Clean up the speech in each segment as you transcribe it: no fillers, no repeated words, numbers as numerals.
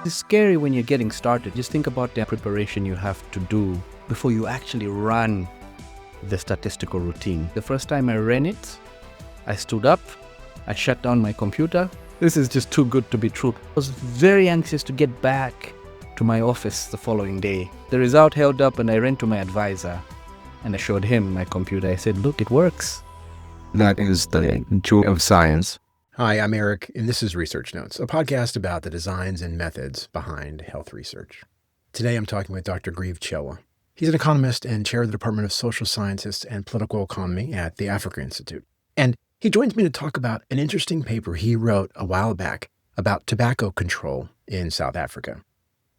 It's scary when you're getting started. Just think about the preparation you have to do before you actually run the statistical routine. The first time I ran it, I stood up, I shut down my computer. This is just too good to be true. I was very anxious to get back to my office the following day. The result held up and I ran to my advisor and I showed him my computer. I said, look, it works. That is the joy of science. Hi, I'm Eric, and this is Research Notes, a podcast about the designs and methods behind health research. Today I'm talking with Dr. Grieve Chelwa. He's an economist and chair of the Department of Social Sciences and Political Economy at the Africa Institute. And he joins me to talk about an interesting paper he wrote a while back about tobacco control in South Africa.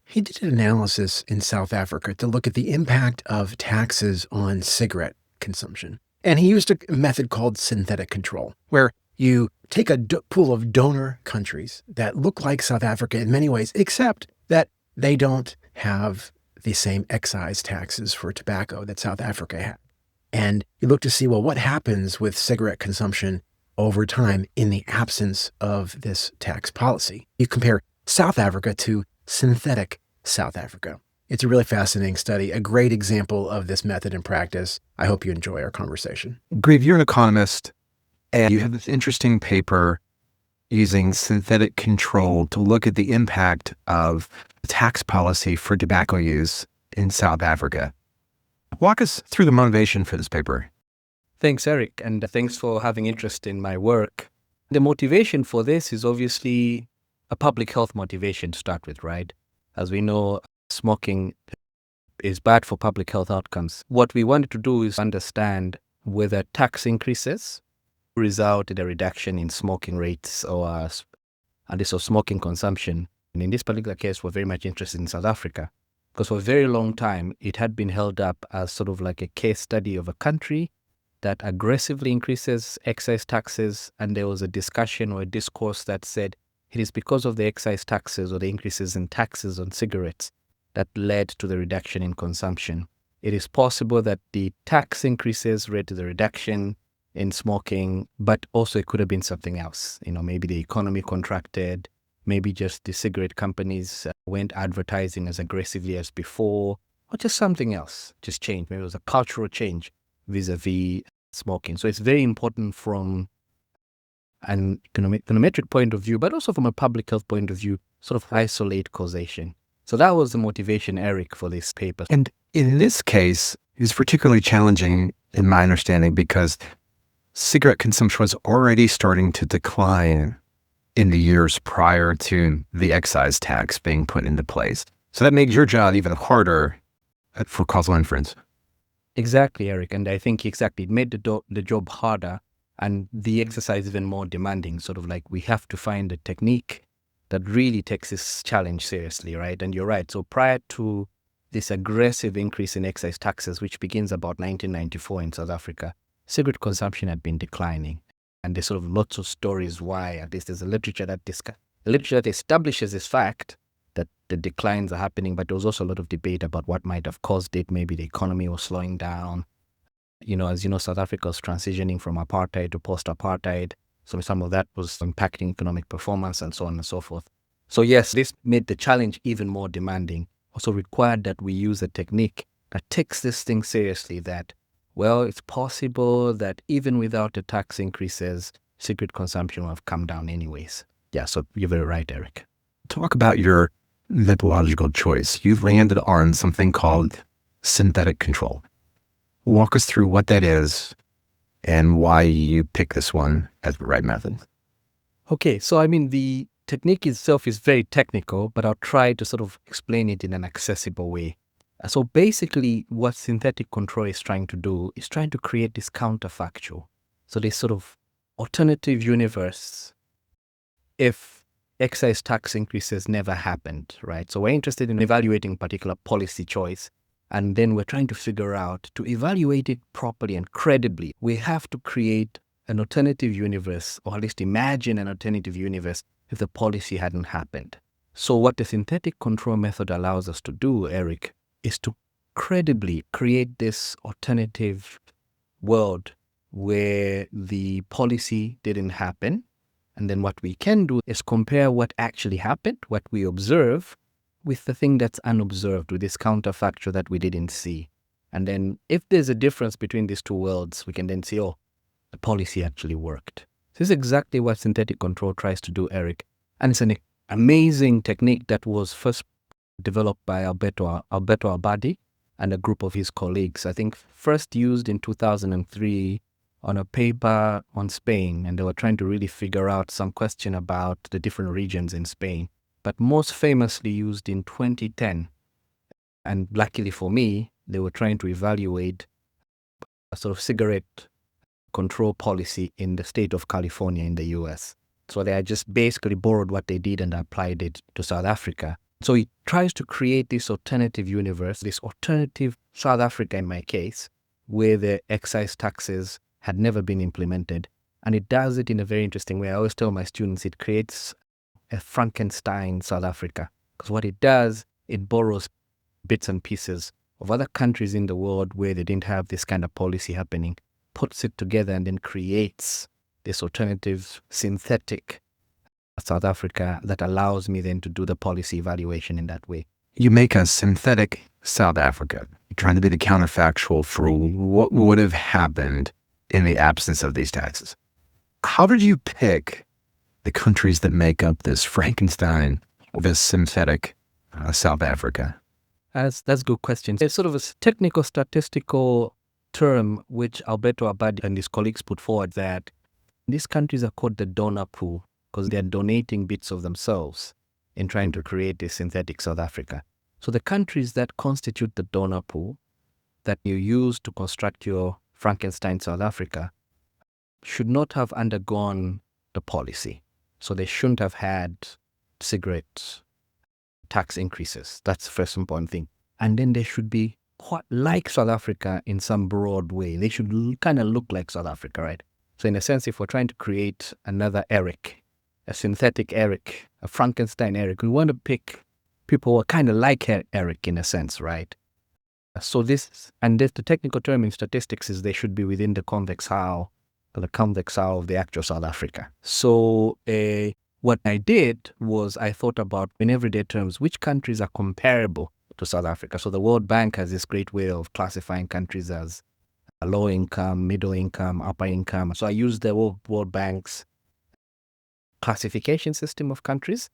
He did an analysis in South Africa to look at the impact of taxes on cigarette consumption. And he used a method called synthetic control, where you take a pool of donor countries that look like South Africa in many ways, except that they don't have the same excise taxes for tobacco that South Africa had. And you look to see, well, what happens with cigarette consumption over time in the absence of this tax policy? You compare South Africa to synthetic South Africa. It's a really fascinating study, a great example of this method in practice. I hope you enjoy our conversation. Grieve, you're an economist, and you have this interesting paper using synthetic control to look at the impact of tax policy for tobacco use in South Africa. Walk us through the motivation for this paper. Thanks, Eric, and thanks for having interest in my work. The motivation for this is obviously a public health motivation to start with, right? As we know, smoking is bad for public health outcomes. What we wanted to do is understand whether tax increases result in a reduction in smoking rates or at least of smoking consumption. And in this particular case, we're very much interested in South Africa because for a very long time, it had been held up as sort of like a case study of a country that aggressively increases excise taxes. And there was a discussion or a discourse that said it is because of the excise taxes or the increases in taxes on cigarettes that led to the reduction in consumption. It is possible that the tax increases led to the reduction in smoking, but also it could have been something else. Maybe the economy contracted, maybe just the cigarette companies weren't advertising as aggressively as before, or just something else just changed. Maybe it was a cultural change vis-a-vis smoking. So it's very important from an econometric point of view, but also from a public health point of view, sort of isolate causation. So that was the motivation, Eric, for this paper. And in this case, it's particularly challenging in my understanding because cigarette consumption was already starting to decline in the years prior to the excise tax being put into place. So that made your job even harder for causal inference. Exactly, Eric. And I think it made the job harder and the exercise even more demanding. Sort of like we have to find a technique that really takes this challenge seriously, right? And you're right. So prior to this aggressive increase in excise taxes, which begins about 1994 in South Africa, cigarette consumption had been declining. And there's sort of lots of stories why. At least there's a literature that establishes this fact that the declines are happening, but there was also a lot of debate about what might have caused it. Maybe the economy was slowing down. As you know, South Africa was transitioning from apartheid to post-apartheid. So some of that was impacting economic performance and so on and so forth. So yes, this made the challenge even more demanding. Also required that we use a technique that takes this thing seriously, that, well, it's possible that even without the tax increases, cigarette consumption will have come down anyways. Yeah, so you're very right, Eric. Talk about your methodological choice. You've landed on something called synthetic control. Walk us through what that is and why you pick this one as the right method. Okay, so the technique itself is very technical, but I'll try to sort of explain it in an accessible way. So basically, what synthetic control is trying to do is trying to create this counterfactual. So this sort of alternative universe if excise tax increases never happened, right? So we're interested in evaluating a particular policy choice, and then we're trying to figure out, to evaluate it properly and credibly, we have to create an alternative universe, or at least imagine an alternative universe if the policy hadn't happened. So what the synthetic control method allows us to do, Eric, is to credibly create this alternative world where the policy didn't happen And then what we can do is compare what actually happened, what we observe, with the thing that's unobserved, with this counterfactual that we didn't see. And then if there's a difference between these two worlds, we can then see, oh, the policy actually worked. This is exactly what synthetic control tries to do, Eric. And it's an amazing technique that was first developed by Alberto Abadi and a group of his colleagues. I think first used in 2003 on a paper on Spain, and they were trying to really figure out some question about the different regions in Spain, but most famously used in 2010. And luckily for me, they were trying to evaluate a sort of cigarette control policy in the state of California in the US. So they had just basically borrowed what they did and applied it to South Africa. So it tries to create this alternative universe, this alternative South Africa in my case, where the excise taxes had never been implemented. And it does it in a very interesting way. I always tell my students it creates a Frankenstein South Africa. Because what it does, it borrows bits and pieces of other countries in the world where they didn't have this kind of policy happening, puts it together and then creates this alternative synthetic South Africa that allows me then to do the policy evaluation in that way. You make a synthetic South Africa, trying to be the counterfactual for what would have happened in the absence of these taxes. How did you pick the countries that make up this Frankenstein, this synthetic South Africa? That's a good question. It's sort of a technical statistical term which Alberto Abadi and his colleagues put forward, that these countries are called the donor pool because they're donating bits of themselves in trying to create this synthetic South Africa. So the countries that constitute the donor pool that you use to construct your Frankenstein South Africa should not have undergone the policy. So they shouldn't have had cigarette tax increases. That's the first important thing. And then they should be quite like South Africa in some broad way. They should kind of look like South Africa, right? So in a sense, if we're trying to create another Eric, a synthetic Eric, a Frankenstein Eric, we want to pick people who are kind of like Eric in a sense, right? So this, and the technical term in statistics is they should be within the convex hull of the actual South Africa. So what I did was I thought about, in everyday terms, which countries are comparable to South Africa. So the World Bank has this great way of classifying countries as low income, middle income, upper income. So I used the World Bank's classification system of countries.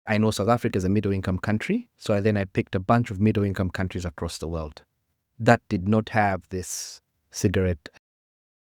I know South Africa is a middle income country, so I picked a bunch of middle income countries across the world that did not have this cigarette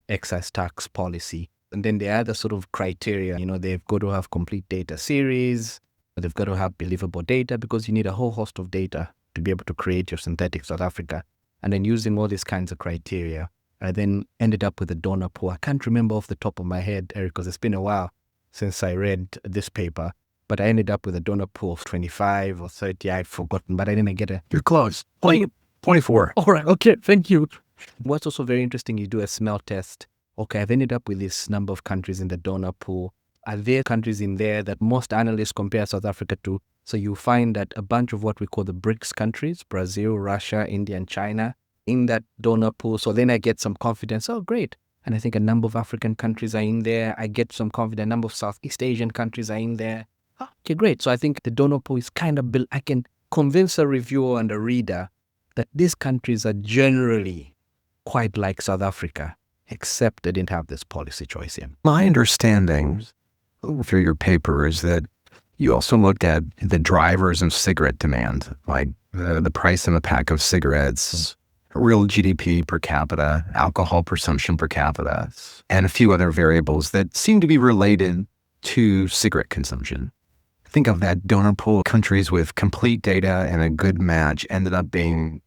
excise tax policy. And then the other sort of criteria, they've got to have complete data series, they've got to have believable data, because you need a whole host of data to be able to create your synthetic South Africa. And then using all these kinds of criteria, I then ended up with a donor pool. I can't remember off the top of my head, Eric, because it's been a while since I read this paper, but I ended up with a donor pool of 25 or 30. I'd forgotten, but I didn't get it. You're close. 24. All right. Okay. Thank you. What's also very interesting, you do a smell test. Okay, I've ended up with this number of countries in the donor pool. Are there countries in there that most analysts compare South Africa to? So you find that a bunch of what we call the BRICS countries, Brazil, Russia, India, and China, in that donor pool. So then I get some confidence. Oh, great. And I think a number of African countries are in there. I get some confidence. A number of Southeast Asian countries are in there. Oh, okay, great. So I think the donor pool is kind of built. I can convince a reviewer and a reader that these countries are generally quite like South Africa, except they didn't have this policy choice here. My understanding through your paper is that you also looked at the drivers of cigarette demand, like the price of a pack of cigarettes, real GDP per capita, alcohol consumption per capita, and a few other variables that seem to be related to cigarette consumption. Think of that donor pool. Countries with complete data and a good match ended up being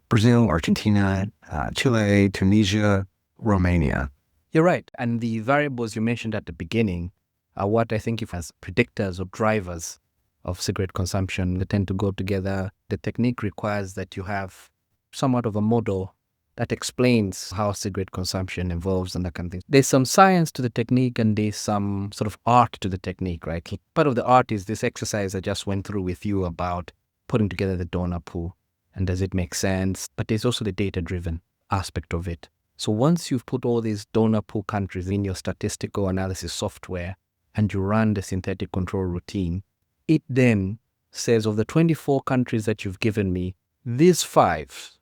Brazil, Argentina, Chile, Tunisia, Romania. You're right. And the variables you mentioned at the beginning are what I think of as predictors or drivers of cigarette consumption. They tend to go together. The technique requires that you have somewhat of a model that explains how cigarette consumption evolves and that kind of thing. There's some science to the technique and there's some sort of art to the technique, right? Part of the art is this exercise I just went through with you about putting together the donor pool. And does it make sense? But there's also the data-driven aspect of it. So once you've put all these donor pool countries in your statistical analysis software, and you run the synthetic control routine, it then says of the 24 countries that you've given me, these 5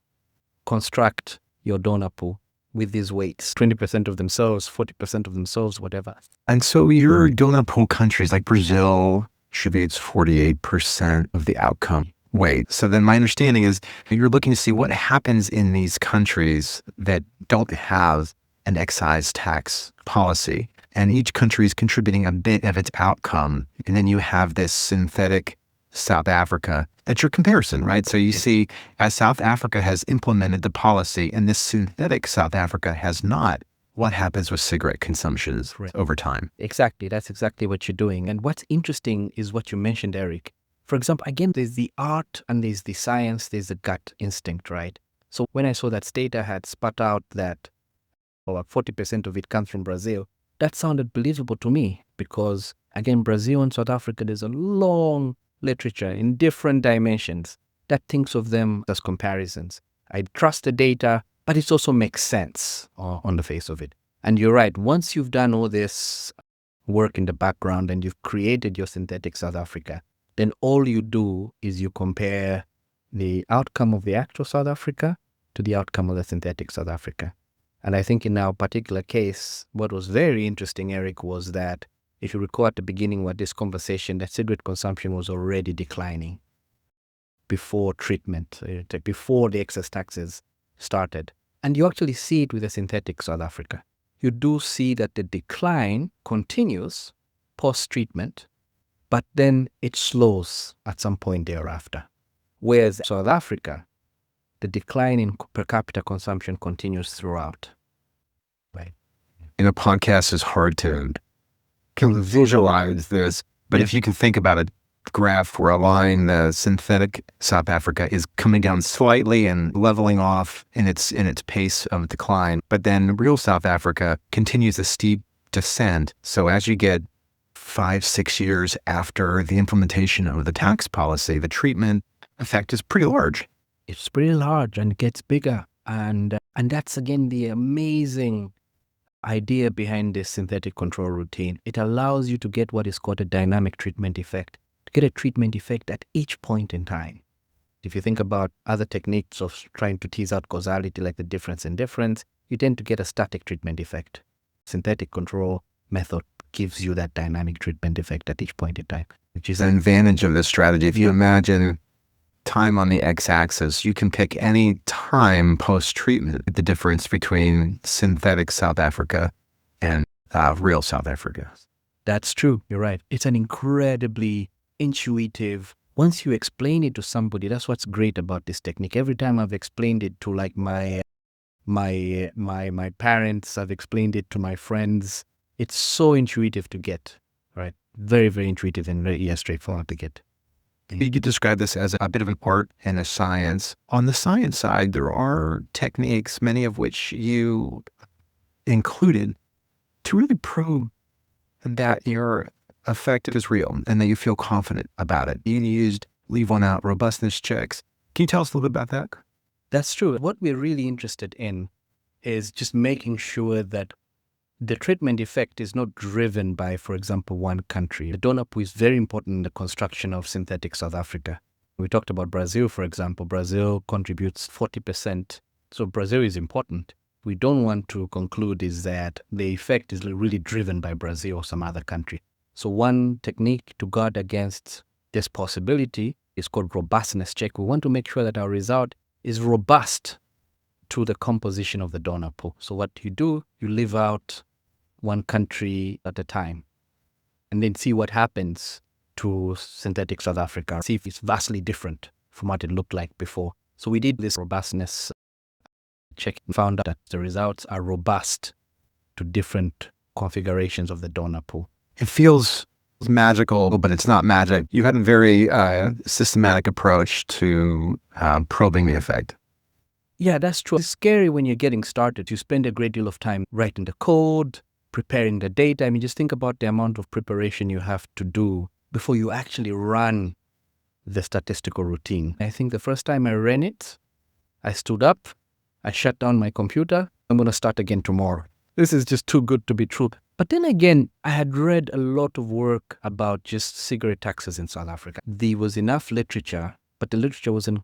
construct your donor pool with these weights, 20% of themselves, 40% of themselves, whatever. And so your donor pool countries like Brazil attributes 48% of the outcome weight. So then my understanding is you're looking to see what happens in these countries that don't have an excise tax policy. And each country is contributing a bit of its outcome. And then you have this synthetic South Africa. That's your comparison, right? So you see, as South Africa has implemented the policy and this synthetic South Africa has not, what happens with cigarette consumptions over time? Exactly. That's exactly what you're doing. And what's interesting is what you mentioned, Eric. For example, again, there's the art and there's the science, there's the gut instinct, right? So when I saw that Stata had spat out that 40% of it comes from Brazil, that sounded believable to me because, again, Brazil and South Africa, there's a long literature in different dimensions that thinks of them as comparisons. I trust the data, but it also makes sense on the face of it. And you're right, once you've done all this work in the background and you've created your synthetic South Africa, then all you do is you compare the outcome of the actual South Africa to the outcome of the synthetic South Africa. And I think in our particular case, what was very interesting, Eric, was that if you recall at the beginning of this conversation, that cigarette consumption was already declining before treatment, before the excess taxes started. And you actually see it with the synthetic South Africa. You do see that the decline continues post-treatment, but then it slows at some point thereafter. Whereas South Africa, the decline in per capita consumption continues throughout. Right. In a podcast, it's hard to visualize this, but if you can think about a graph where a line, the synthetic South Africa is coming down slightly and leveling off in its pace of decline, but then real South Africa continues a steep descent. So as you get 5-6 years after the implementation of the tax policy, the treatment effect is pretty large. It's pretty large and it gets bigger. And that's, again, the amazing idea behind this synthetic control routine. It allows you to get what is called a dynamic treatment effect, to get a treatment effect at each point in time. If you think about other techniques of trying to tease out causality, like the difference in difference, you tend to get a static treatment effect. Synthetic control method gives you that dynamic treatment effect at each point in time, which is an advantage of this strategy. If you imagine time on the x-axis, you can pick any time post-treatment, the difference between synthetic South Africa and real South Africa. That's true. You're right. It's an incredibly intuitive, once you explain it to somebody, that's what's great about this technique. Every time I've explained it to like my parents, I've explained it to my friends, it's so intuitive to get, right? Very, very intuitive and very straightforward to get. You could describe this as a bit of an art and a science. On the science side, there are techniques, many of which you included, to really prove that your effect is real and that you feel confident about it. You used, leave one out, robustness checks. Can you tell us a little bit about that? That's true. What we're really interested in is just making sure that the treatment effect is not driven by, for example, one country. The donor pool is very important in the construction of synthetic South Africa. We talked about Brazil, for example. Brazil contributes 40%. So Brazil is important. We don't want to conclude is that the effect is really driven by Brazil or some other country. So one technique to guard against this possibility is called robustness check. We want to make sure that our result is robust to the composition of the donor pool. So what you do, you leave out one country at a time and then see what happens to synthetic South Africa, see if it's vastly different from what it looked like before. So we did this robustness check and found out that the results are robust to different configurations of the donor pool. It feels magical, but it's not magic. You had a very systematic approach to probing the effect. Yeah, that's true. It's scary when you're getting started. You spend a great deal of time writing the code, preparing the data. I mean, just think about the amount of preparation you have to do before you actually run the statistical routine. I think the first time I ran it, I stood up, I shut down my computer. I'm going to start again tomorrow. This is just too good to be true. But then again, I had read a lot of work about just cigarette taxes in South Africa. There was enough literature, but the literature wasn't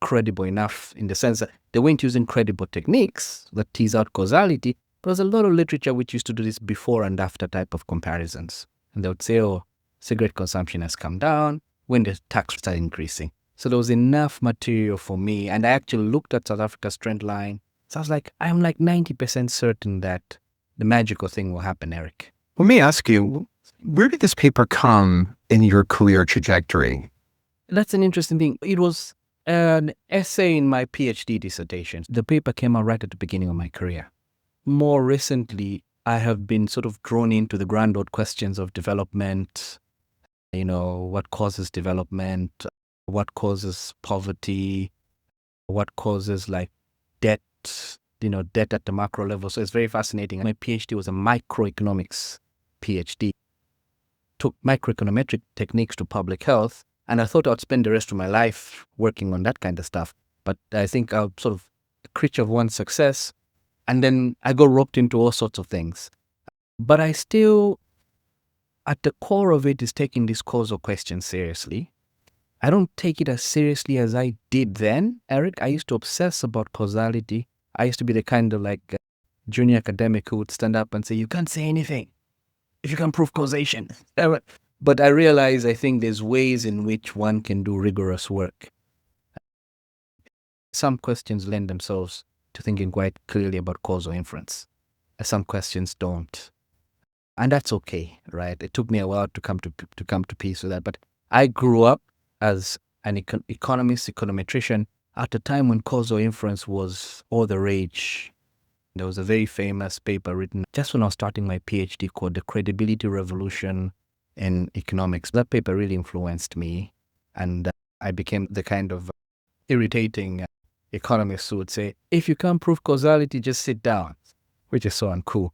credible enough in the sense that they weren't using credible techniques that tease out causality. But there's a lot of literature which used to do this before and after type of comparisons. And they would say, oh, cigarette consumption has come down when the tax started increasing. So there was enough material for me. And I actually looked at South Africa's trend line. So I was like, I'm like 90% certain that the magical thing will happen, Eric. Let me ask you, where did this paper come in your career trajectory? That's an interesting thing. It was an essay in my PhD dissertation. The paper came out right at the beginning of my career. More recently, I have been sort of drawn into the grand old questions of development. What causes development? What causes poverty? What causes like debt? Debt at the macro level. So it's very fascinating. My PhD was a microeconomics PhD. Took microeconometric techniques to public health. And I thought I'd spend the rest of my life working on that kind of stuff. But I think I'm sort of a creature of one success. And then I got roped into all sorts of things. But I still, at the core of it, is taking this causal question seriously. I don't take it as seriously as I did then, Eric. I used to obsess about causality. I used to be the kind of like junior academic who would stand up and say, you can't say anything if you can't prove causation. But I realize I think there's ways in which one can do rigorous work. Some questions lend themselves to thinking quite clearly about causal inference. Some questions don't. And that's okay, right? It took me a while to come to peace with that. But I grew up as an economist, econometrician, at a time when causal inference was all the rage. There was a very famous paper written just when I was starting my PhD called The Credibility Revolution in Economics. That paper really influenced me, and I became the kind of irritating economist who would say, if you can't prove causality, just sit down, which is so uncool.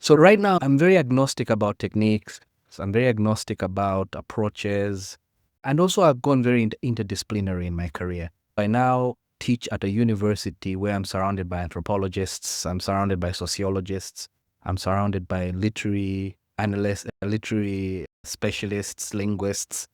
So right now, I'm very agnostic about techniques. I'm very agnostic about approaches. And also, I've gone very interdisciplinary in my career. I now teach at a university where I'm surrounded by anthropologists, I'm surrounded by sociologists, I'm surrounded by literary analysts, literary specialists, linguists.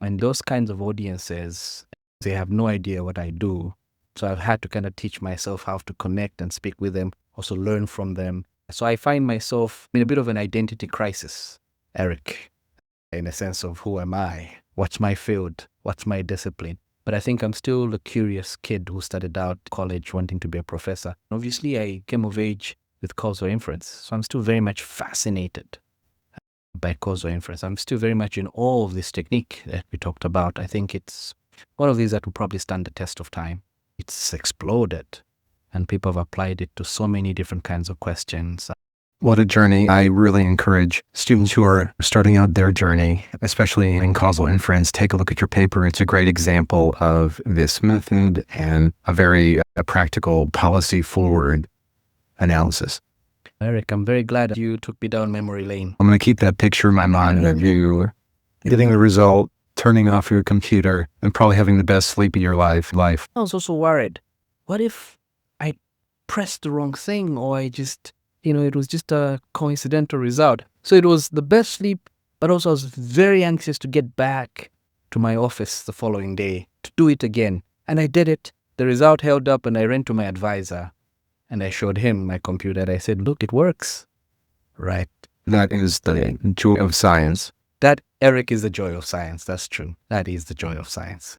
And those kinds of audiences, they have no idea what I do. So I've had to kind of teach myself how to connect and speak with them, also learn from them. So I find myself in a bit of an identity crisis, Eric, in a sense of who am I? What's my field? What's my discipline? But I think I'm still a curious kid who started out college wanting to be a professor. Obviously, I came of age with causal inference. So I'm still very much fascinated by causal inference. I'm still very much in awe of this technique that we talked about. I think it's one of these that will probably stand the test of time. It's exploded, and people have applied it to so many different kinds of questions. What a journey. I really encourage students who are starting out their journey, especially in causal inference, take a look at your paper. It's a great example of this method and a very practical policy-forward analysis. Eric, I'm very glad that you took me down memory lane. I'm going to keep that picture in my mind of you getting the result, turning off your computer, and probably having the best sleep of your life. I was also worried. What if I pressed the wrong thing, or I just... it was just a coincidental result. So it was the best sleep, but also I was very anxious to get back to my office the following day to do it again. And I did it. The result held up, and I ran to my advisor and I showed him my computer. And I said, look, it works. Right. That is the joy of science. That, Eric, is the joy of science. That's true. That is the joy of science.